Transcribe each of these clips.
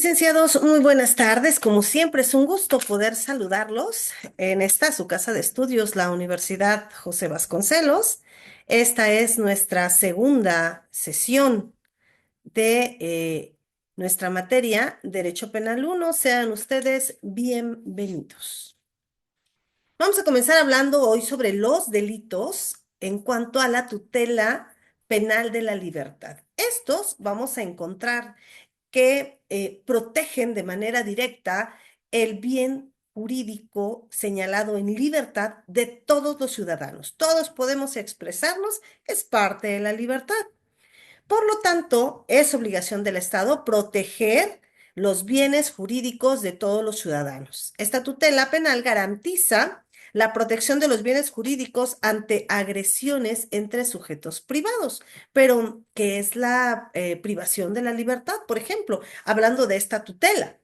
Licenciados, muy buenas tardes. Como siempre, es un gusto poder saludarlos en esta su casa de estudios, la Universidad José Vasconcelos. Esta es nuestra segunda sesión de nuestra materia Derecho Penal 1. Sean ustedes bienvenidos. Vamos a comenzar hablando hoy sobre los delitos en cuanto a la tutela penal de la libertad. Estos vamos a encontrar que protegen de manera directa el bien jurídico señalado en libertad de todos los ciudadanos. Todos podemos expresarnos, es parte de la libertad. Por lo tanto, es obligación del Estado proteger los bienes jurídicos de todos los ciudadanos. Esta tutela penal garantiza la protección de los bienes jurídicos ante agresiones entre sujetos privados. Pero, ¿qué es la privación de la libertad? Por ejemplo, hablando de esta tutela,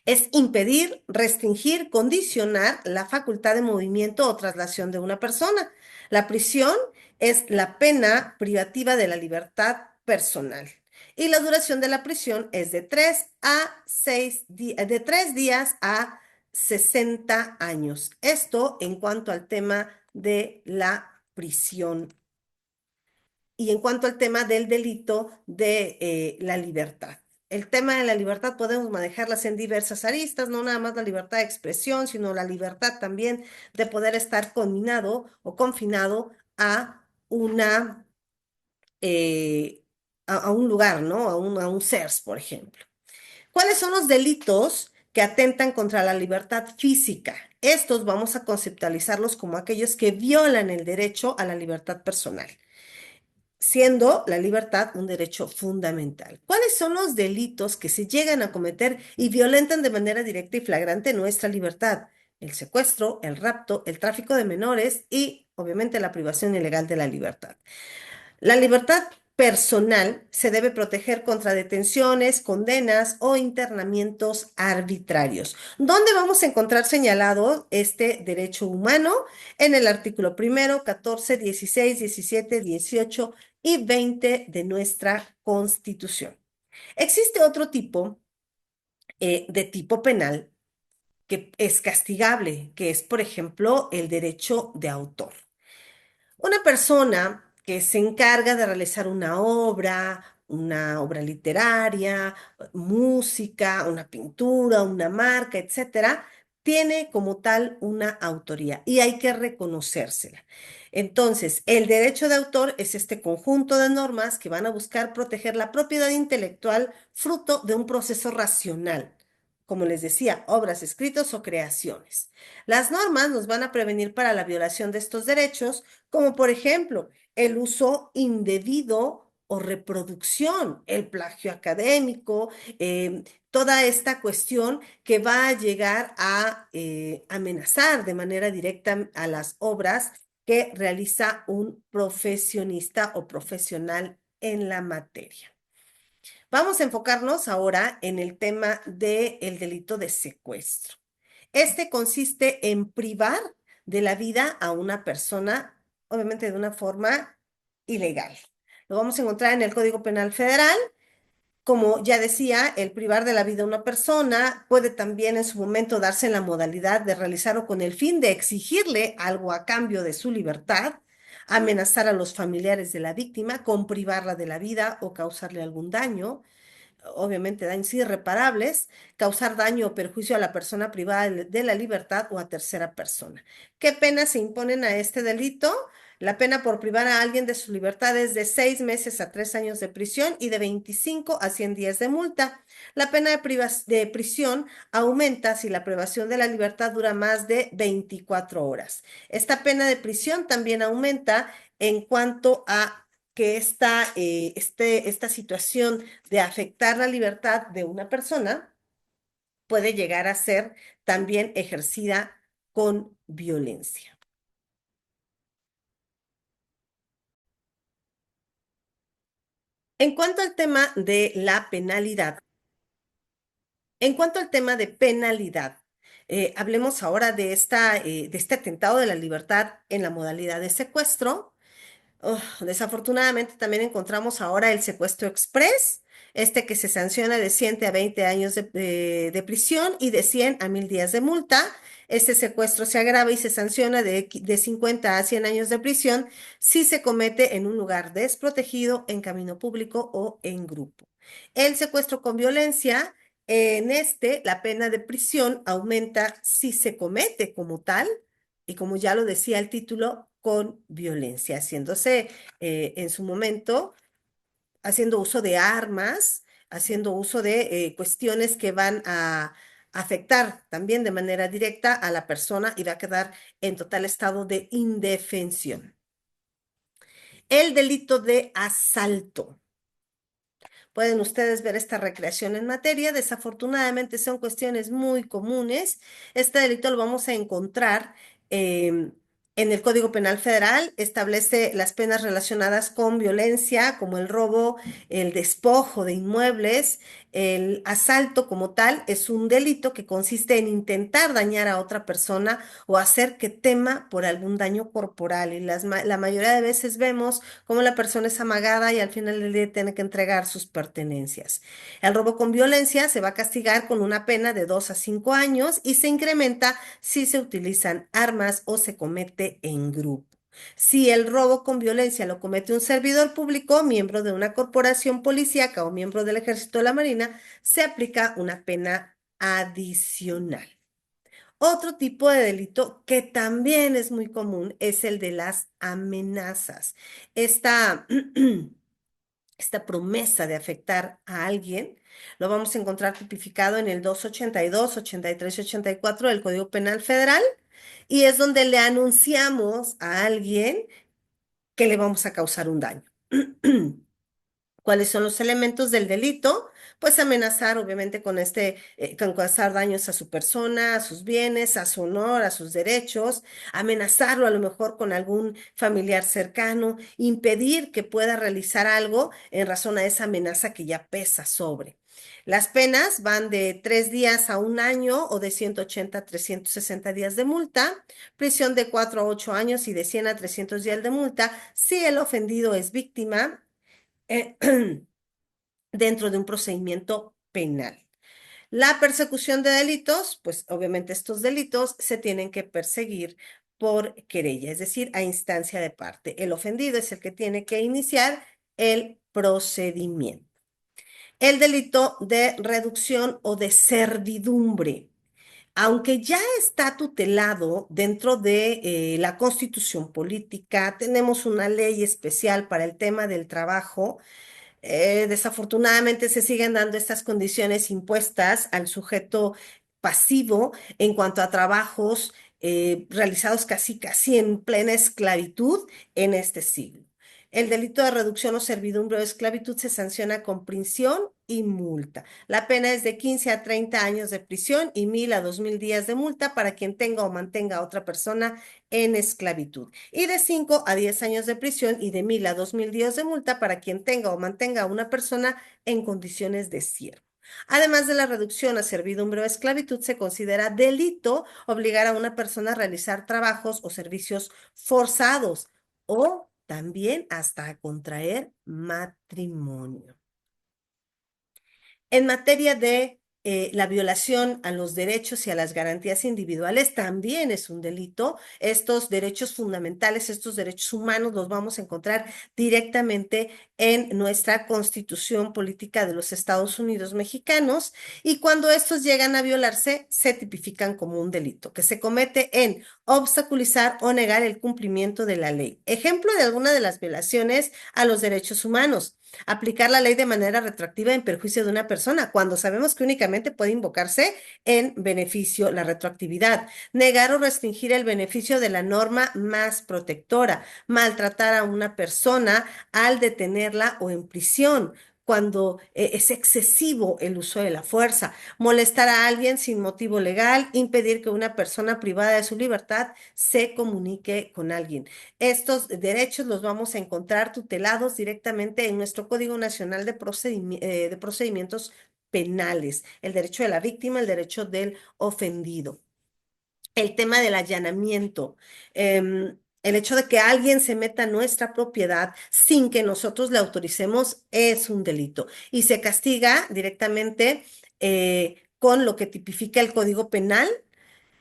es impedir, restringir, condicionar la facultad de movimiento o traslación de una persona. La prisión es la pena privativa de la libertad personal. Y la duración de la prisión es de 3 días a 60 años. Esto en cuanto al tema de la prisión y en cuanto al tema del delito de la libertad. El tema de la libertad podemos manejarlas en diversas aristas, no nada más la libertad de expresión, sino la libertad también de poder estar conminado o confinado a una a un lugar, ¿no? A un CERS, por ejemplo. ¿Cuáles son los delitos que atentan contra la libertad física? Estos vamos a conceptualizarlos como aquellos que violan el derecho a la libertad personal, siendo la libertad un derecho fundamental. ¿Cuáles son los delitos que se llegan a cometer y violentan de manera directa y flagrante nuestra libertad? El secuestro, el rapto, el tráfico de menores y, obviamente, la privación ilegal de la libertad. La libertad personal se debe proteger contra detenciones, condenas o internamientos arbitrarios. ¿Dónde vamos a encontrar señalado este derecho humano? En el artículo primero, 14, 16, 17, 18 y 20 de nuestra Constitución. Existe otro tipo de tipo penal que es castigable, que es, por ejemplo, el derecho de autor. Una persona que se encarga de realizar una obra literaria, música, una pintura, una marca, etcétera, tiene como tal una autoría y hay que reconocérsela. Entonces, el derecho de autor es este conjunto de normas que van a buscar proteger la propiedad intelectual fruto de un proceso racional. Como les decía, obras, escritos o creaciones. Las normas nos van a prevenir para la violación de estos derechos, como por ejemplo el uso indebido o reproducción, el plagio académico, toda esta cuestión que va a llegar a amenazar de manera directa a las obras que realiza un profesionista o profesional en la materia. Vamos a enfocarnos ahora en el tema del delito de secuestro. Este consiste en privar de la vida a una persona, obviamente de una forma ilegal. Lo vamos a encontrar en el Código Penal Federal. Como ya decía, el privar de la vida a una persona puede también en su momento darse en la modalidad de realizarlo con el fin de exigirle algo a cambio de su libertad, amenazar a los familiares de la víctima con privarla de la vida o causarle algún daño, obviamente daños irreparables, causar daño o perjuicio a la persona privada de la libertad o a tercera persona. ¿Qué penas se imponen a este delito? La pena por privar a alguien de su libertad es de 6 meses a 3 años de prisión y de 25 a 100 días de multa. La pena de prisión aumenta si la privación de la libertad dura más de 24 horas. Esta pena de prisión también aumenta en cuanto a que esta situación de afectar la libertad de una persona puede llegar a ser también ejercida con violencia. En cuanto al tema de la penalidad, en cuanto al tema de penalidad, hablemos ahora de este atentado de la libertad en la modalidad de secuestro. Desafortunadamente también encontramos ahora el secuestro express. que se sanciona de 100 a 20 años de prisión y de 100 a 1000 días de multa. Este secuestro se agrava y se sanciona de 50 a 100 años de prisión si se comete en un lugar desprotegido, en camino público o en grupo. El secuestro con violencia, la pena de prisión aumenta si se comete como tal, y como ya lo decía el título, con violencia, haciéndose en su momento, haciendo uso de armas, haciendo uso de cuestiones que van a afectar también de manera directa a la persona y va a quedar en total estado de indefensión. El delito de asalto. Pueden ustedes ver esta recreación en materia. Desafortunadamente son cuestiones muy comunes. Este delito lo vamos a encontrar en el Código Penal Federal. Establece las penas relacionadas con violencia, como el robo, el despojo de inmuebles. El asalto como tal es un delito que consiste en intentar dañar a otra persona o hacer que tema por algún daño corporal. Y la mayoría de veces vemos cómo la persona es amagada y al final del día tiene que entregar sus pertenencias. El robo con violencia se va a castigar con una pena de 2 a 5 años y se incrementa si se utilizan armas o se comete en grupo. Si el robo con violencia lo comete un servidor público, miembro de una corporación policíaca o miembro del Ejército o la Marina, se aplica una pena adicional. Otro tipo de delito que también es muy común es el de las amenazas. Esta, esta promesa de afectar a alguien lo vamos a encontrar tipificado en el 282, 83 y 84 del Código Penal Federal y es donde le anunciamos a alguien que le vamos a causar un daño. ¿Cuáles son los elementos del delito? Pues amenazar, obviamente, con causar daños a su persona, a sus bienes, a su honor, a sus derechos, amenazarlo a lo mejor con algún familiar cercano, impedir que pueda realizar algo en razón a esa amenaza que ya pesa sobre. Las penas van de 3 días a 1 año o de 180 a 360 días de multa, prisión de 4 a 8 años y de 100 a 300 días de multa si el ofendido es víctima eh, dentro de un procedimiento penal. La persecución de delitos, pues obviamente estos delitos se tienen que perseguir por querella, es decir, a instancia de parte. El ofendido es el que tiene que iniciar el procedimiento. El delito de reducción o de servidumbre. Aunque ya está tutelado dentro de la Constitución política, tenemos una ley especial para el tema del trabajo. Desafortunadamente se siguen dando estas condiciones impuestas al sujeto pasivo en cuanto a trabajos realizados casi en plena esclavitud en este siglo. El delito de reducción o servidumbre o esclavitud se sanciona con prisión y multa. La pena es de 15 a 30 años de prisión y 1000 a 2000 días de multa para quien tenga o mantenga a otra persona en esclavitud. Y de 5 a 10 años de prisión y de 1000 a 2000 días de multa para quien tenga o mantenga a una persona en condiciones de siervo. Además de la reducción a servidumbre o esclavitud, se considera delito obligar a una persona a realizar trabajos o servicios forzados o también hasta a contraer matrimonio. En materia de la violación a los derechos y a las garantías individuales también es un delito. Estos derechos fundamentales, estos derechos humanos los vamos a encontrar directamente en nuestra Constitución Política de los Estados Unidos Mexicanos y cuando estos llegan a violarse se tipifican como un delito que se comete en obstaculizar o negar el cumplimiento de la ley. Ejemplo de alguna de las violaciones a los derechos humanos. Aplicar la ley de manera retroactiva en perjuicio de una persona, cuando sabemos que únicamente puede invocarse en beneficio la retroactividad. Negar o restringir el beneficio de la norma más protectora. Maltratar a una persona al detenerla o en prisión cuando es excesivo el uso de la fuerza, molestar a alguien sin motivo legal, impedir que una persona privada de su libertad se comunique con alguien. Estos derechos los vamos a encontrar tutelados directamente en nuestro Código Nacional de Procedimientos Penales, el derecho de la víctima, el derecho del ofendido. El tema del allanamiento. El hecho de que alguien se meta a nuestra propiedad sin que nosotros le autoricemos es un delito y se castiga directamente con lo que tipifica el Código Penal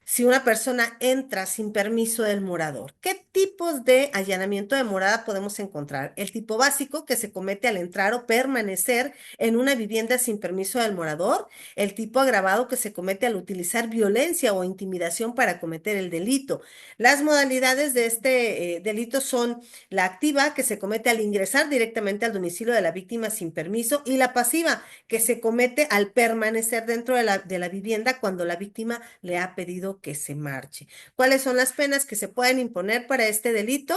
si una persona entra sin permiso del morador. ¿Qué tipos de allanamiento de morada podemos encontrar? El tipo básico, que se comete al entrar o permanecer en una vivienda sin permiso del morador. El tipo agravado, que se comete al utilizar violencia o intimidación para cometer el delito. Las modalidades de este delito son la activa, que se comete al ingresar directamente al domicilio de la víctima sin permiso, y la pasiva, que se comete al permanecer dentro de la vivienda cuando la víctima le ha pedido que se marche. ¿Cuáles son las penas que se pueden imponer para este delito?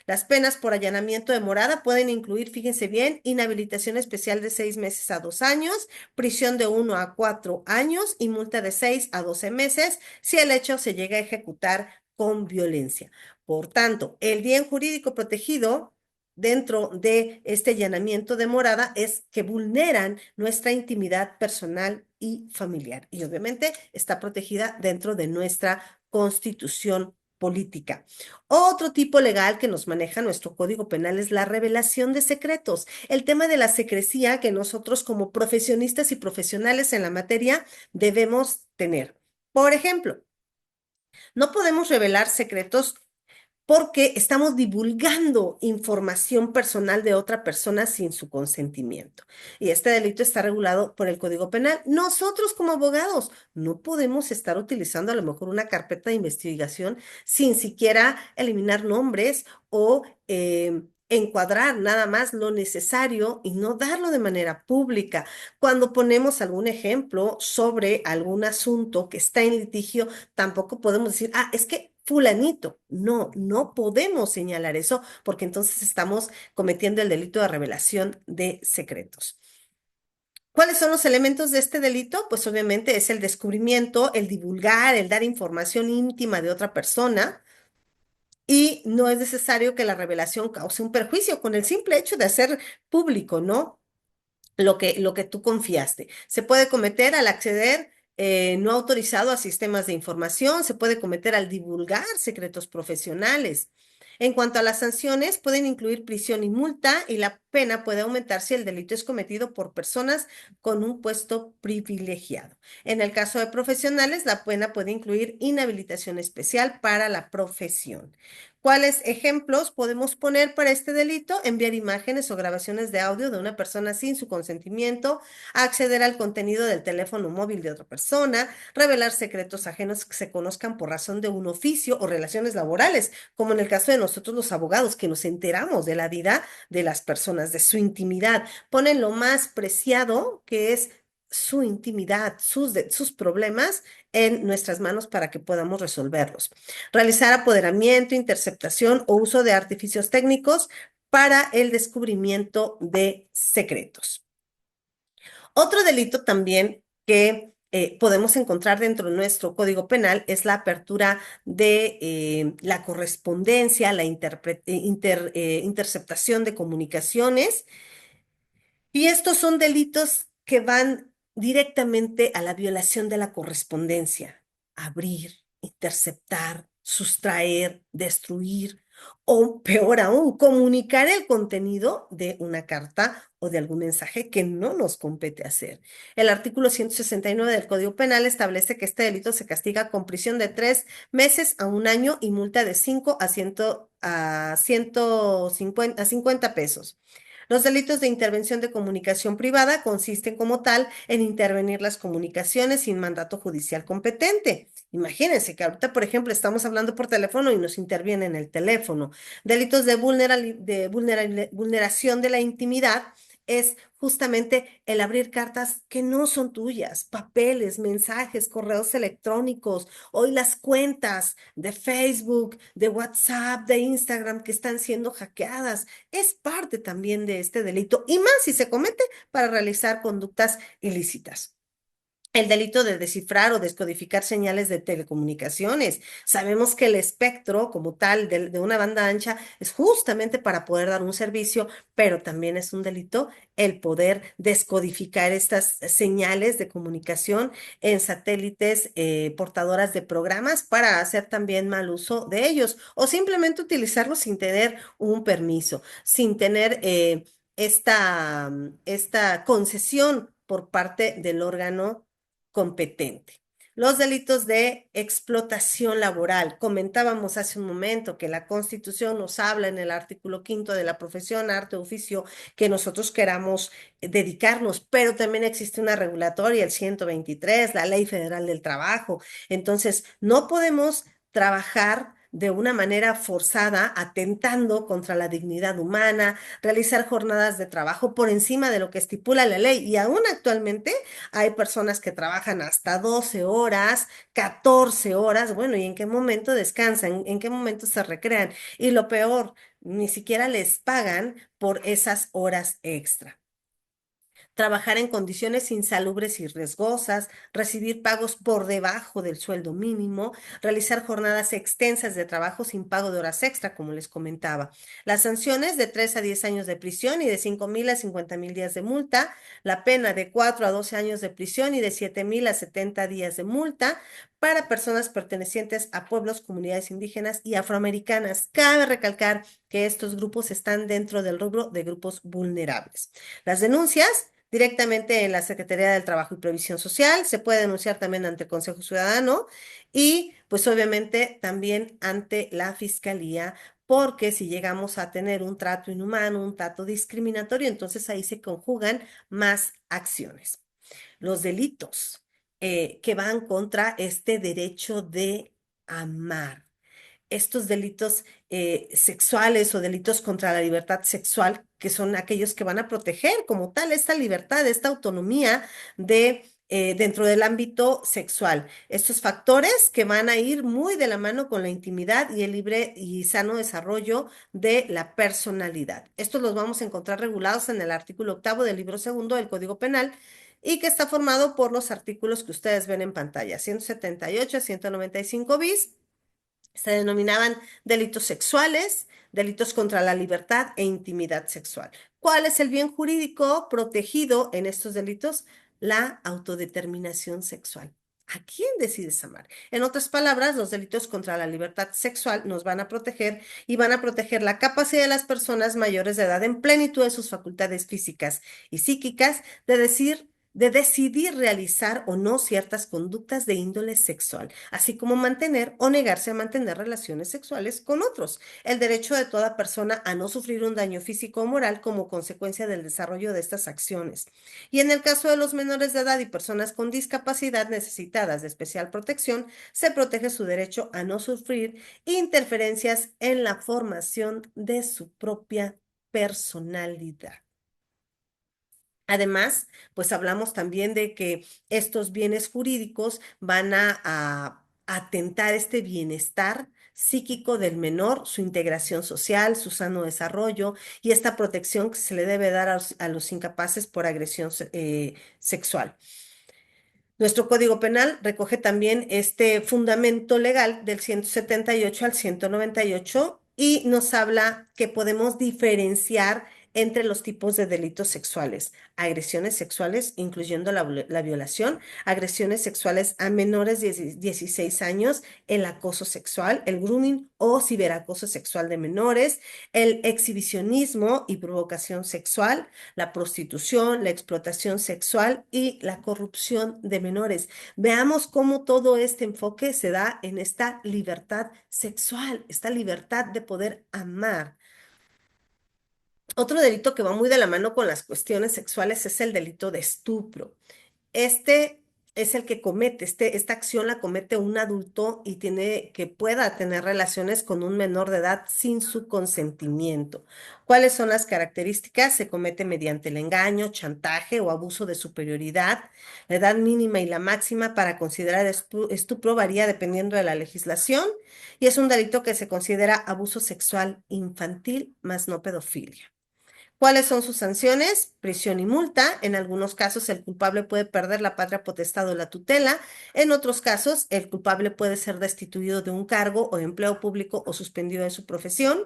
Las penas por allanamiento de morada pueden incluir, fíjense bien, inhabilitación especial de 6 meses a 2 años, prisión de 1 a 4 años y multa de 6 a 12 meses si el hecho se llega a ejecutar con violencia. Por tanto, el bien jurídico protegido dentro de este allanamiento de morada es que vulneran nuestra intimidad personal y familiar. Y obviamente está protegida dentro de nuestra Constitución política. Otro tipo legal que nos maneja nuestro Código Penal es la revelación de secretos. El tema de la secrecía que nosotros como profesionistas y profesionales en la materia debemos tener. Por ejemplo, no podemos revelar secretos porque estamos divulgando información personal de otra persona sin su consentimiento. Y este delito está regulado por el Código Penal. Nosotros como abogados no podemos estar utilizando a lo mejor una carpeta de investigación sin siquiera eliminar nombres o encuadrar nada más lo necesario y no darlo de manera pública. Cuando ponemos algún ejemplo sobre algún asunto que está en litigio, tampoco podemos decir, ah, es que fulanito. No, no podemos señalar eso porque entonces estamos cometiendo el delito de revelación de secretos. ¿Cuáles son los elementos de este delito? Pues obviamente es el descubrimiento, el divulgar, el dar información íntima de otra persona. Y no es necesario que la revelación cause un perjuicio con el simple hecho de hacer público, ¿no? Lo que tú confiaste. Se puede cometer al acceder no autorizado a sistemas de información, se puede cometer al divulgar secretos profesionales. En cuanto a las sanciones, pueden incluir prisión y multa y la pena puede aumentar si el delito es cometido por personas con un puesto privilegiado. En el caso de profesionales, la pena puede incluir inhabilitación especial para la profesión. ¿Cuáles ejemplos podemos poner para este delito? Enviar imágenes o grabaciones de audio de una persona sin su consentimiento, acceder al contenido del teléfono móvil de otra persona, revelar secretos ajenos que se conozcan por razón de un oficio o relaciones laborales, como en el caso de nosotros los abogados, que nos enteramos de la vida de las personas, de su intimidad. Ponen lo más preciado, que es su intimidad, sus problemas en nuestras manos para que podamos resolverlos. Realizar apoderamiento, interceptación o uso de artificios técnicos para el descubrimiento de secretos. Otro delito también que podemos encontrar dentro de nuestro Código Penal es la apertura de la correspondencia, la interceptación de comunicaciones, y estos son delitos que van directamente a la violación de la correspondencia. Abrir, interceptar, sustraer, destruir o peor aún, comunicar el contenido de una carta o de algún mensaje que no nos compete hacer. El artículo 169 del Código Penal establece que este delito se castiga con prisión de 3 meses a 1 año y multa de 5 a 50 pesos. Los delitos de intervención de comunicación privada consisten como tal en intervenir las comunicaciones sin mandato judicial competente. Imagínense que ahorita, por ejemplo, estamos hablando por teléfono y nos interviene en el teléfono. Delitos de vulneración de la intimidad es justamente el abrir cartas que no son tuyas, papeles, mensajes, correos electrónicos, hoy las cuentas de Facebook, de WhatsApp, de Instagram que están siendo hackeadas. Es parte también de este delito y más si se comete para realizar conductas ilícitas. El delito de descifrar o descodificar señales de telecomunicaciones. Sabemos que el espectro como tal de una banda ancha es justamente para poder dar un servicio, pero también es un delito el poder descodificar estas señales de comunicación en satélites portadoras de programas para hacer también mal uso de ellos o simplemente utilizarlos sin tener un permiso, sin tener esta concesión por parte del órgano competente. Los delitos de explotación laboral. Comentábamos hace un momento que la Constitución nos habla en el artículo quinto de la profesión, arte, oficio, que nosotros queramos dedicarnos, pero también existe una regulatoria, el 123, la Ley Federal del Trabajo. Entonces, no podemos trabajar de una manera forzada, atentando contra la dignidad humana, realizar jornadas de trabajo por encima de lo que estipula la ley. Y aún actualmente hay personas que trabajan hasta 12 horas, 14 horas. Bueno, ¿y en qué momento descansan? ¿En qué momento se recrean? Y lo peor, ni siquiera les pagan por esas horas extra. Trabajar en condiciones insalubres y riesgosas, recibir pagos por debajo del sueldo mínimo, realizar jornadas extensas de trabajo sin pago de horas extra, como les comentaba. Las sanciones de 3 a 10 años de prisión y de 5,000 a 50,000 días de multa, la pena de 4 a 12 años de prisión y de 7,000 a 70 días de multa para personas pertenecientes a pueblos, comunidades indígenas y afroamericanas. Cabe recalcar que estos grupos están dentro del rubro de grupos vulnerables. Las denuncias directamente en la Secretaría del Trabajo y Previsión Social, se puede denunciar también ante el Consejo Ciudadano y pues obviamente también ante la Fiscalía, porque si llegamos a tener un trato inhumano, un trato discriminatorio, entonces ahí se conjugan más acciones. Los delitos que van contra este derecho de amar, estos delitos sexuales o delitos contra la libertad sexual, que son aquellos que van a proteger como tal esta libertad, esta autonomía dentro del ámbito sexual. Estos factores que van a ir muy de la mano con la intimidad y el libre y sano desarrollo de la personalidad. Estos los vamos a encontrar regulados en el artículo octavo del libro segundo del Código Penal y que está formado por los artículos que ustedes ven en pantalla, 178 a 195 bis. Se denominaban delitos sexuales, delitos contra la libertad e intimidad sexual. ¿Cuál es el bien jurídico protegido en estos delitos? La autodeterminación sexual. ¿A quién decides amar? En otras palabras, los delitos contra la libertad sexual nos van a proteger y van a proteger la capacidad de las personas mayores de edad en plenitud de sus facultades físicas y psíquicas de decidir realizar o no ciertas conductas de índole sexual, así como mantener o negarse a mantener relaciones sexuales con otros. El derecho de toda persona a no sufrir un daño físico o moral como consecuencia del desarrollo de estas acciones. Y en el caso de los menores de edad y personas con discapacidad necesitadas de especial protección, se protege su derecho a no sufrir interferencias en la formación de su propia personalidad. Además, pues hablamos también de que estos bienes jurídicos van a atentar este bienestar psíquico del menor, su integración social, su sano desarrollo y esta protección que se le debe dar a los incapaces por agresión sexual. Nuestro Código Penal recoge también este fundamento legal del 178 al 198 y nos habla que podemos diferenciar entre los tipos de delitos sexuales, agresiones sexuales, incluyendo la violación, agresiones sexuales a menores de 16 años, el acoso sexual, el grooming o ciberacoso sexual de menores, el exhibicionismo y provocación sexual, la prostitución, la explotación sexual y la corrupción de menores. Veamos cómo todo este enfoque se da en esta libertad sexual, esta libertad de poder amar. Otro delito que va muy de la mano con las cuestiones sexuales es el delito de estupro. Este es el que comete, esta acción la comete un adulto y tiene que pueda tener relaciones con un menor de edad sin su consentimiento. ¿Cuáles son las características? Se comete mediante el engaño, chantaje o abuso de superioridad. La edad mínima y la máxima para considerar estupro varía dependiendo de la legislación y es un delito que se considera abuso sexual infantil, más no pedofilia. ¿Cuáles son sus sanciones? Prisión y multa. En algunos casos, el culpable puede perder la patria potestad o la tutela. En otros casos, el culpable puede ser destituido de un cargo o empleo público o suspendido de su profesión.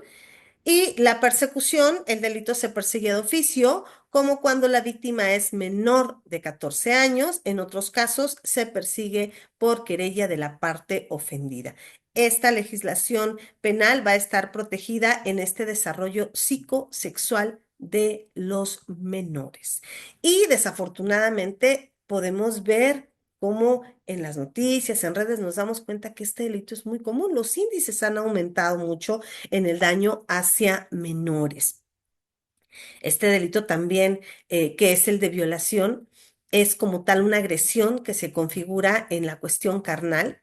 Y la persecución, el delito se persigue de oficio, como cuando la víctima es menor de 14 años. En otros casos, se persigue por querella de la parte ofendida. Esta legislación penal va a estar protegida en este desarrollo psicosexual de los menores. Y desafortunadamente podemos ver cómo en las noticias, en redes, nos damos cuenta que este delito es muy común. Los índices han aumentado mucho en el daño hacia menores. Este delito también, que es el de violación, es como tal una agresión que se configura en la cuestión carnal.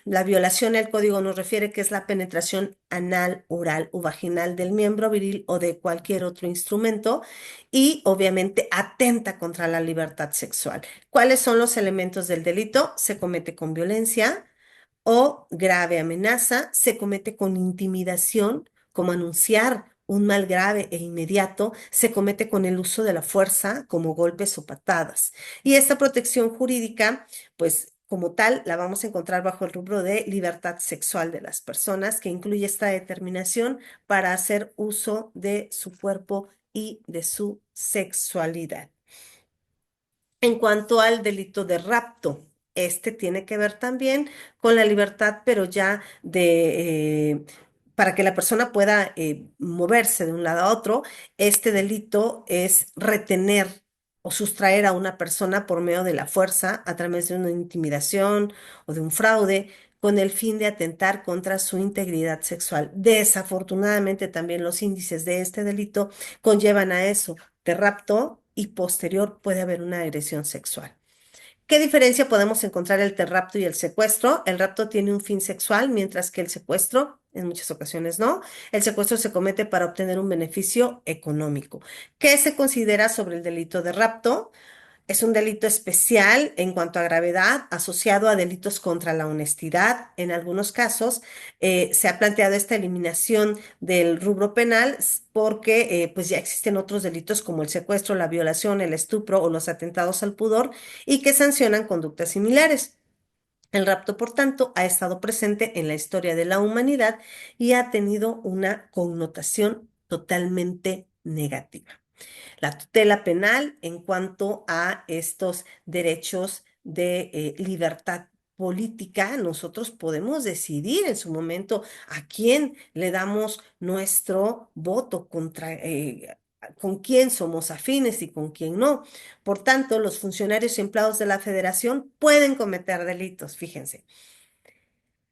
La violación, el código nos refiere que es la penetración anal, oral o vaginal del miembro viril o de cualquier otro instrumento y obviamente atenta contra la libertad sexual. ¿Cuáles son los elementos del delito? Se comete con violencia o grave amenaza, se comete con intimidación, como anunciar un mal grave e inmediato, se comete con el uso de la fuerza, como golpes o patadas. Y esta protección jurídica, pues como tal, la vamos a encontrar bajo el rubro de libertad sexual de las personas, que incluye esta determinación para hacer uso de su cuerpo y de su sexualidad. En cuanto al delito de rapto, este tiene que ver también con la libertad, pero ya para que la persona pueda moverse de un lado a otro, este delito es retener o sustraer a una persona por medio de la fuerza a través de una intimidación o de un fraude con el fin de atentar contra su integridad sexual. Desafortunadamente, también los índices de este delito conllevan a eso de rapto y posterior puede haber una agresión sexual. ¿Qué diferencia podemos encontrar entre el rapto y el secuestro? El rapto tiene un fin sexual, mientras que el secuestro, en muchas ocasiones no. El secuestro se comete para obtener un beneficio económico. ¿Qué se considera sobre el delito de rapto? Es un delito especial en cuanto a gravedad, asociado a delitos contra la honestidad. En algunos casos se ha planteado esta eliminación del rubro penal porque pues ya existen otros delitos como el secuestro, la violación, el estupro o los atentados al pudor y que sancionan conductas similares. El rapto, por tanto, ha estado presente en la historia de la humanidad y ha tenido una connotación totalmente negativa. La tutela penal en cuanto a estos derechos de libertad política, nosotros podemos decidir en su momento a quién le damos nuestro voto con quién somos afines y con quién no. Por tanto, los funcionarios y empleados de la federación pueden cometer delitos, fíjense.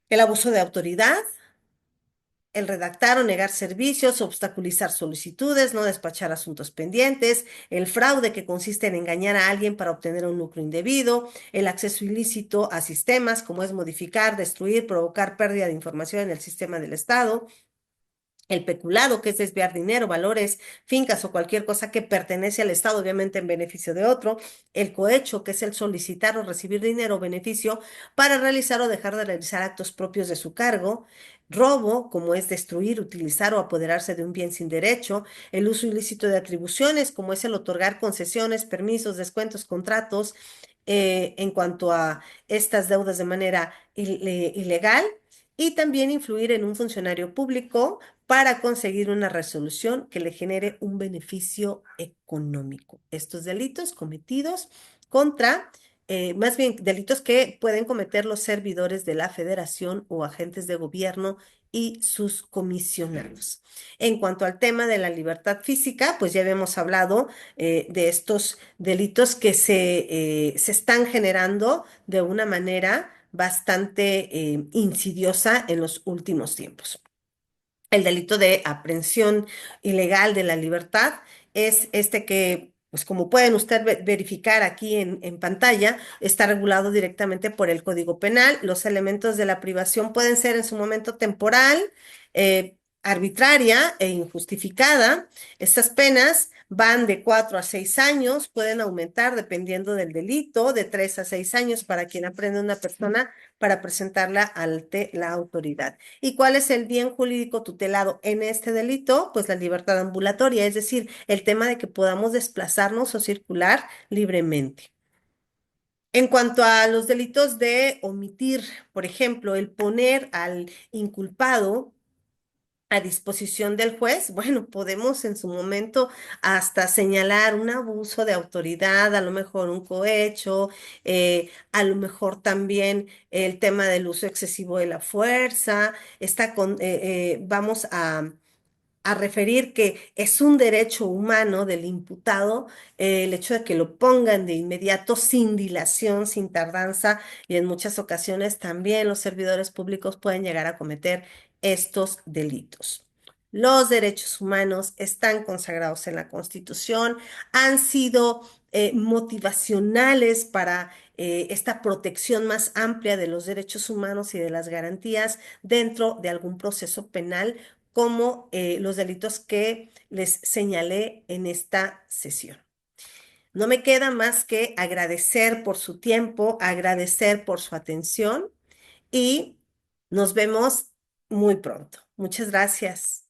El abuso de autoridad, el redactar o negar servicios, obstaculizar solicitudes, no despachar asuntos pendientes, el fraude que consiste en engañar a alguien para obtener un lucro indebido, el acceso ilícito a sistemas como es modificar, destruir, provocar pérdida de información en el sistema del Estado, el peculado, que es desviar dinero, valores, fincas o cualquier cosa que pertenece al Estado, obviamente en beneficio de otro. El cohecho, que es el solicitar o recibir dinero o beneficio para realizar o dejar de realizar actos propios de su cargo. Robo, como es destruir, utilizar o apoderarse de un bien sin derecho. El uso ilícito de atribuciones, como es el otorgar concesiones, permisos, descuentos, contratos en cuanto a estas deudas de manera ilegal. Y también influir en un funcionario público para conseguir una resolución que le genere un beneficio económico. Estos delitos cometidos contra, más bien delitos que pueden cometer los servidores de la federación o agentes de gobierno y sus comisionados. En cuanto al tema de la libertad física, pues ya habíamos hablado de estos delitos que se están generando de una manera bastante insidiosa en los últimos tiempos. El delito de aprehensión ilegal de la libertad es este que, pues como pueden ustedes verificar aquí en pantalla, está regulado directamente por el Código Penal. Los elementos de la privación pueden ser en su momento temporal, arbitraria e injustificada. Estas penas van de 4 a 6 años, pueden aumentar dependiendo del delito, de 3 a 6 años para quien aprende una persona para presentarla ante la autoridad. ¿Y cuál es el bien jurídico tutelado en este delito? Pues la libertad ambulatoria, es decir, el tema de que podamos desplazarnos o circular libremente. En cuanto a los delitos de omitir, por ejemplo, el poner al inculpado a disposición del juez, bueno, podemos en su momento hasta señalar un abuso de autoridad, a lo mejor un cohecho, a lo mejor también el tema del uso excesivo de la fuerza, vamos a referir que es un derecho humano del imputado el hecho de que lo pongan de inmediato sin dilación, sin tardanza, y en muchas ocasiones también los servidores públicos pueden llegar a cometer estos delitos. Los derechos humanos están consagrados en la Constitución, han sido motivacionales para esta protección más amplia de los derechos humanos y de las garantías dentro de algún proceso penal como los delitos que les señalé en esta sesión. No me queda más que agradecer por su tiempo, agradecer por su atención y nos vemos muy pronto. Muchas gracias.